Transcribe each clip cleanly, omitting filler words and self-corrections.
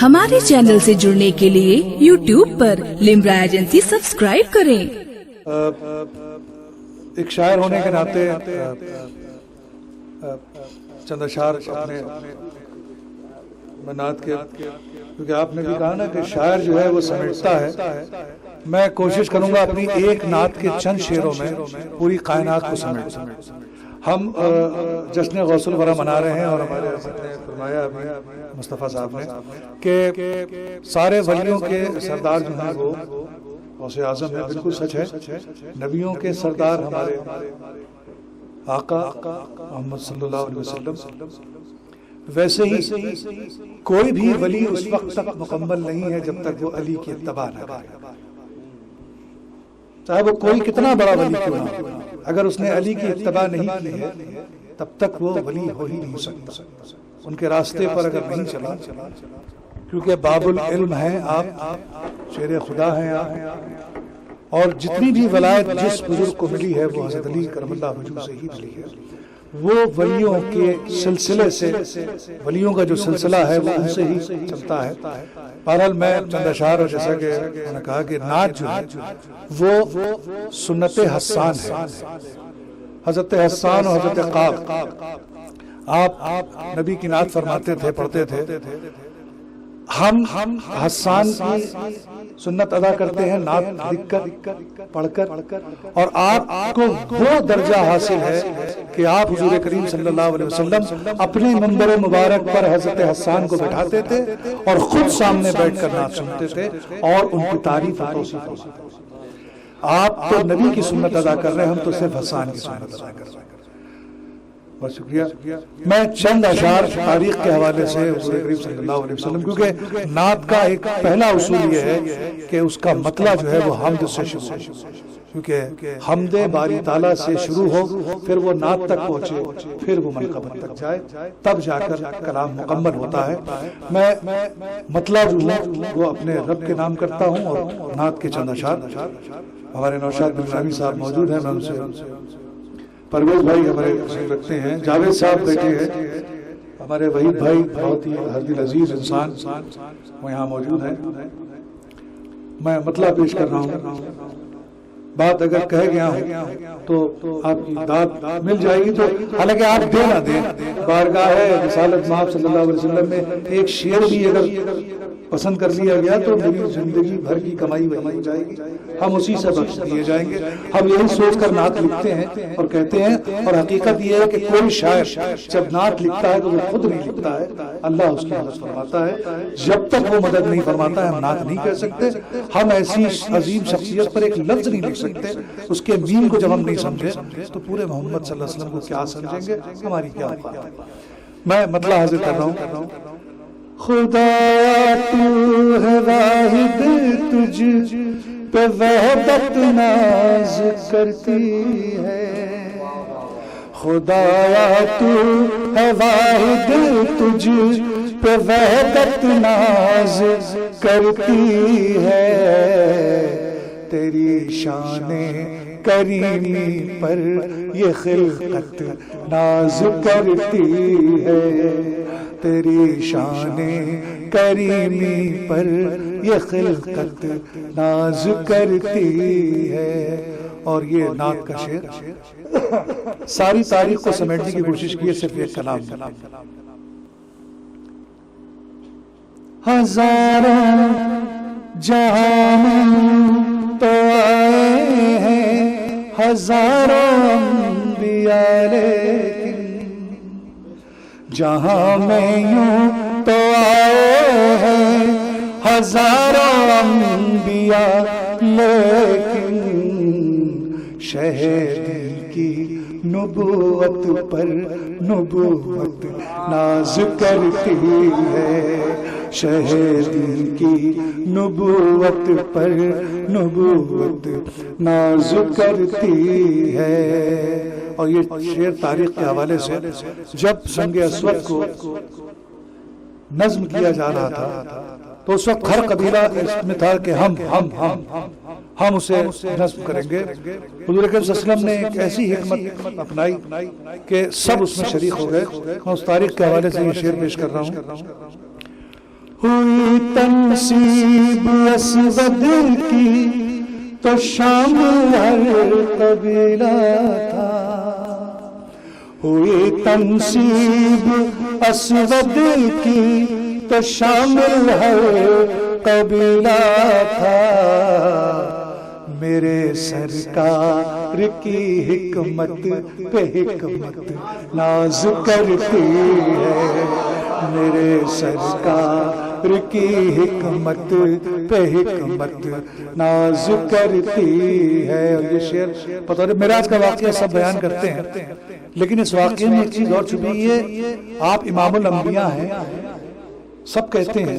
ہمارے چینل سے جڑنے کے لیے YouTube پر لمرا ایجنسی سبسکرائب کریں۔ ایک شاعر ہونے کے ناطے چند اشعار اپنے نعت کے، کیونکہ آپ نے بھی کہا نا کہ شاعر جو ہے وہ سمیٹتا ہے، میں کوشش کروں گا اپنی ایک نعت کے چند شعروں میں پوری کائنات کو سمیٹ سکوں۔ ہم جشن غوث الورا منا رہے ہیں اور ہمارے حضرت نے فرمایا ابھی مصطفیٰ صاحب نے کہ سارے ولیوں کے سردار جو ہیں وہ غوث اعظم ہے، بالکل سچ ہے۔ نبیوں کے سردار ہمارے آقا محمد صلی اللہ علیہ وسلم، ویسے ہی کوئی بھی ولی اس وقت تک مکمل نہیں ہے جب تک وہ علی کی اتباع نہ کرے، چاہے وہ کوئی کتنا بڑا ولی کیوں نہ ہو، اگر اس نے علی کی اتباع نہیں کی ہے تب تک وہ ولی ہو ہی نہیں سکتا، ان کے راستے پر اگر نہیں چلا، کیونکہ باب العلم ہیں آپ، شیر خدا ہیں آپ، اور جتنی بھی ولایت جس بزرگ کو ملی ہے وہ حضرت علی کرم اللہ وجہہ سے ہی ملی ہے، وہ ولیوں کے سلسلے سے، ولیوں کا جو سلسلہ ہے وہ ان سے ہی چلتا ہے۔ بہرحال میں چند اشعار، جیسا کہ میں نے کہا کہ نعت جو ہے وہ سنت حسان ہے، حضرت حسان اور حضرت قاب، آپ نبی کی نعت فرماتے تھے، پڑھتے تھے، ہم حسان کی سنت ادا کرتے ہیں نعت لکھ کر، پڑھ کر، اور آپ کو وہ درجہ حاصل ہے کہ آپ حضور کریم صلی اللہ علیہ وسلم اپنے منبر مبارک پر حضرت حسان کو بٹھاتے تھے اور خود سامنے بیٹھ کر نعت سنتے تھے اور ان کی تعریف و توصیف ہوتی تھی۔ آپ تو نبی کی سنت ادا کر رہے ہیں، ہم تو صرف حسان کی سنت ادا کر رہے ہیں۔ بہت شکریہ۔ میں چند اشعار تاریخ کے حوالے سے حضور کریم صلی اللہ علیہ وسلم، کیونکہ نعت کا ایک پہلا اصول یہ ہے کہ اس کا مطلع جو ہے وہ حمد سے شروع ہو، کیونکہ حمد باری تعالیٰ سے شروع ہو، پھر وہ نعت تک پہنچے، پھر وہ منقبت تک جائے، تب جا کر کلام مکمل ہوتا ہے۔ میں مطلع جو ہے وہ اپنے رب کے نام کرتا ہوں اور نعت کے چند اشعار۔ ہمارے نوشاد بن نامی صاحب موجود ہیں، میں ان سے، پرویز بھائی ہمارے تشریف رکھتے ہیں، جاوید صاحب بیٹھے ہیں، ہمارے وحید بھائی بہت ہی دل عزیز انسان وہ یہاں موجود ہیں۔ میں مطلع پیش کر رہا ہوں، بات اگر کہہ گیا ہوں تو آپ کی داد مل جائے گی، تو حالانکہ آپ دے نہ دیں، بارگاہ رسالت مآب صلی اللہ علیہ وسلم میں ایک شعر بھی اگر پسند کر لیا گیا تو میری زندگی بھر کی کمائی وہی ہو جائے گی، ہم اسی سے بخش دیے جائیں گے۔ ہم یہی سوچ کر نعت لکھتے ہیں اور کہتے ہیں، اور حقیقت یہ ہے کہ کوئی شاعر جب نعت لکھتا ہے تو وہ خود نہیں لکھتا ہے، اللہ اس کی مدد فرماتا ہے، جب تک وہ مدد نہیں فرماتا ہے ہم نعت نہیں کہہ سکتے۔ ہم ایسی عظیم شخصیت پر ایک لفظ نہیں لکھ سکتے، اس کے مین کو جب ہم نہیں سمجھے تو پورے محمد صلی اللہ علیہ وسلم کو کیا سمجھیں گے، ہماری کیا بات ہے۔ میں مطلع حاضر کر رہا ہوں۔ خدا تو ہے واحد، تجھ پہ وحدت ناز کرتی ہے، خدایا تو ہے واحد، تجھ پہ وحدت ناز کرتی ہے، تیری شان کریمی پر یہ خلقت ناز کرتی ہے، تیری شان کریمی پر یہ خلقت ناز کرتی ہے۔ اور یہ نعت کا شعر ساری تاریخ کو سمیٹنے کی کوشش کی ہے صرف ایک کلام میں۔ ہزاروں جہان تو آئے ہیں، ہزاروں انبیاء، لیکن جہاں میں یوں تو آئے ہیں ہزاروں انبیاء، لیکن شہید کی نبوت پر نبوت ناز کرتی ہے، شہید کی نبوت پر نبوت ناز کرتی ہے۔ اور یہ شعر تاریخ کے حوالے سے جب سنگ اسود کو نظم کیا جا رہا تھا تو اس وقت ہر قبیلہ اس میں تھا کہ ہم اسے نصب کریں گے. حضور اکرم صلی اللہ علیہ وسلم نے ایک ایسی حکمت اپنائی کہ سب اس میں شریک ہو گئے. میں اس تاریخ کے حوالے سے یہ شعر پیش کر رہا ہوں. ہوئی تنصیب اسود کی تو شامل ہر قبیلہ تھا. ہوئی تنصیب اسود کی تو شامل ہر قبیلہ تھا. میرے سرکار کی حکمت پہ حکمت ناز کرتی ہے. میرے سرکار کی حکمت پہ حکمت ناز کرتی ہے. اور یہ شعر بطور معراج کا واقعہ سب بیان کرتے ہیں، لیکن اس واقعے میں ایک چیز اور چھپی ہے. آپ امام الانبیاء ہیں سب کہتے ہیں،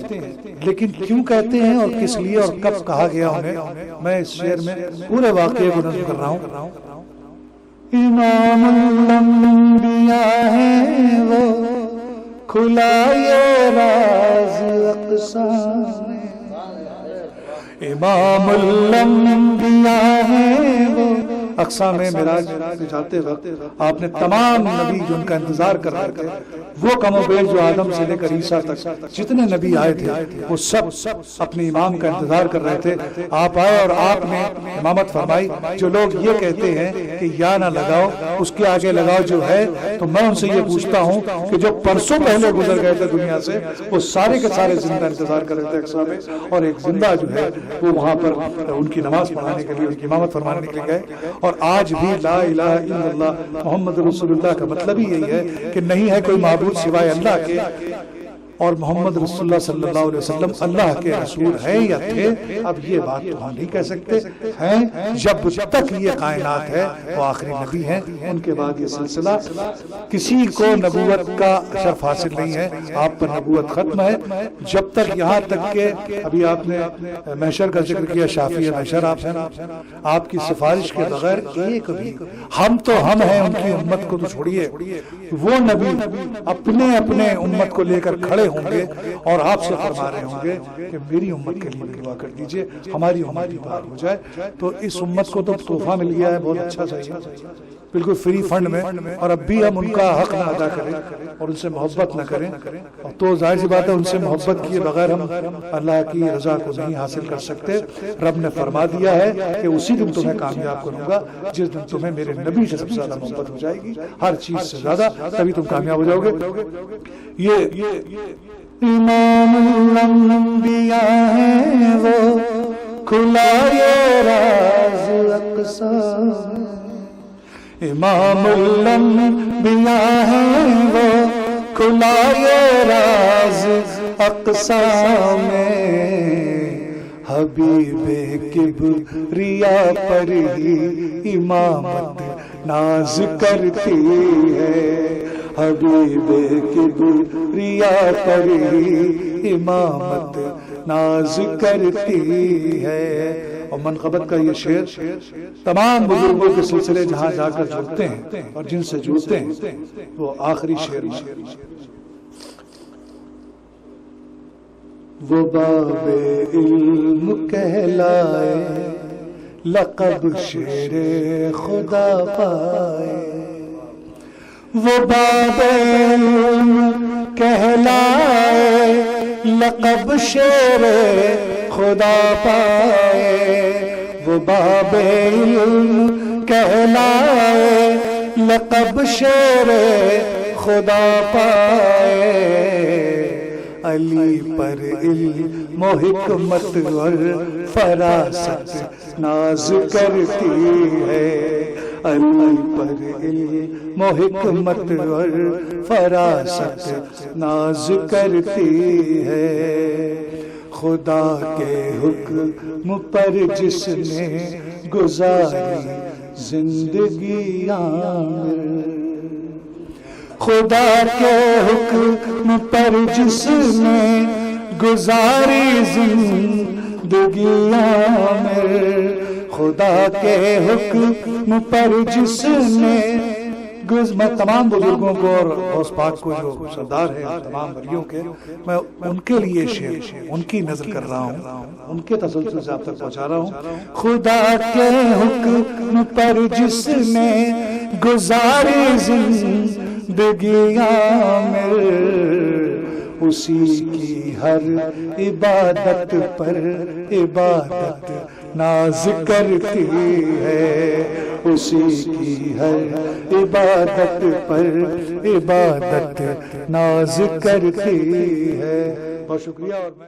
لیکن کیوں کہتے ہیں اور کس لیے اور کب کہا گیا انہیں، میں اس شعر میں پورے واقعے کو نظم کر رہا ہوں. امام الانبیاء ہیں وہ، کھلا یہ راز اقصیٰ میں. امام الانبیاء ہیں وہ. اقصیٰ میں معراج پہ جاتے وقت آپ نے تمام نبی جو ان کا انتظار کر رہے تھے، وہ کم و بیش جو آدم سے لے کر عیسیٰ تک جتنے نبی آئے تھے وہ سب اپنے امام کا انتظار کر رہے تھے. آپ آئے اور آپ نے امامت فرمائی. جو لوگ یہ کہتے ہیں کہ یا نہ لگاؤ اس کے آگے لگاؤ جو ہے، تو میں ان سے یہ پوچھتا ہوں کہ جو پرسوں پہلے گزر گئے تھے دنیا سے وہ سارے کے سارے زندہ انتظار کر رہے تھے اقصیٰ میں، اور ایک زندہ جو ہے وہ وہاں پر ان کی نماز پڑھانے کے لیے، ان کی امامت فرمانے کے لیے گئے. اور آج بھی لا الہ الا اللہ محمد رسول اللہ کا مطلب ہی یہی ہے کہ نہیں ہے کوئی معبود سوائے اللہ کے، اور محمد رسول اللہ صلی اللہ علیہ وسلم اللہ کے رسول ہیں یا تھے. اب یہ بات تو ہم نہیں کہہ سکتے ہیں. جب تک یہ کائنات ہے وہ آخری نبی ہیں، ان کے بعد یہ سلسلہ کسی کو نبوت کا شرف حاصل نہیں ہے. آپ پر نبوت ختم ہے جب تک، یہاں تک کہ ابھی آپ نے محشر کا ذکر کیا، شافی محشر آپ ہیں. آپ کی سفارش کے بغیر ایک بھی، ہم تو ہم ہیں، ان کی امت کو تو چھوڑیے، وہ نبی اپنے اپنے امت کو لے کر کھڑے ہوں گے اور آپ سے فرما رہے ہوں گے کہ میری امت کے لیے دعا کر دیجئے، ہماری امت پار ہو جائے. تو اس امت کو تو تحفہ مل گیا ہے بہت اچھا چاہیے، بالکل فری فنڈ میں. اور اب بھی ہم ان کا حق نہ ادا کریں اور ان سے محبت نہ کریں، تو ظاہر سی بات ہے ان سے محبت کیے بغیر ہم اللہ کی رضا کو نہیں حاصل کر سکتے. رب نے فرما دیا ہے کہ اسی دن تمہیں کامیاب کروں گا جس دن تمہیں میرے نبی سے سب سے زیادہ محبت ہو جائے گی، ہر چیز سے زیادہ، تبھی تم کامیاب ہو جاؤ گے. یہ امام الانبیاء ہیں وہ، کھلا یہ راز اقصیٰ میں. امام الانبیاء ہیں وہ، کھلا یہ راز اقصیٰ میں. حبیب کبریا پر ہی امامت ناز کرتی ہے. حبیب کبریا پر ہی امامت ناز کرتی ہے. اور منقبت کا یہ شعر تمام بزرگوں کے سلسلے جہاں جا کر جڑتے ہیں اور جن سے جڑتے ہیں وہ آخری شعر میں. وہ باب علم کہلائے، لقب شیر خدا پائے. وہ باب علم کہلائے، لقب شیر خدا پائے. وہ باب علم کہلائے، لقب شیر خدا پائے. علی پر علم و حکمت اور فراست ناز کرتی ہے. علی پر علم و حکمت اور فراست ناز کرتی ہے. خدا کے حکم پر جس نے گزاری زندگی عامر. خدا کے حکم پر جس نے گزاری زندگی عامر. خدا کے حکم پر جس نے میں تمام بزرگوں کو اور غوث پاک کو جو سردار ہیں تمام ولیوں کے، میں ان کے لیے شعر ان کی نظر کر رہا ہوں، ان کے تسلسل سے آپ تک پہنچا رہا ہوں۔ خدا کے حکم پر جس نے گزاری زندگیاں میں، اسی کی ہر عبادت پر عبادت ناز کرتی ہے، اسی کی ہر عبادت پر عبادت ناز کرتی ہے۔ بہت شکریہ۔ اور میں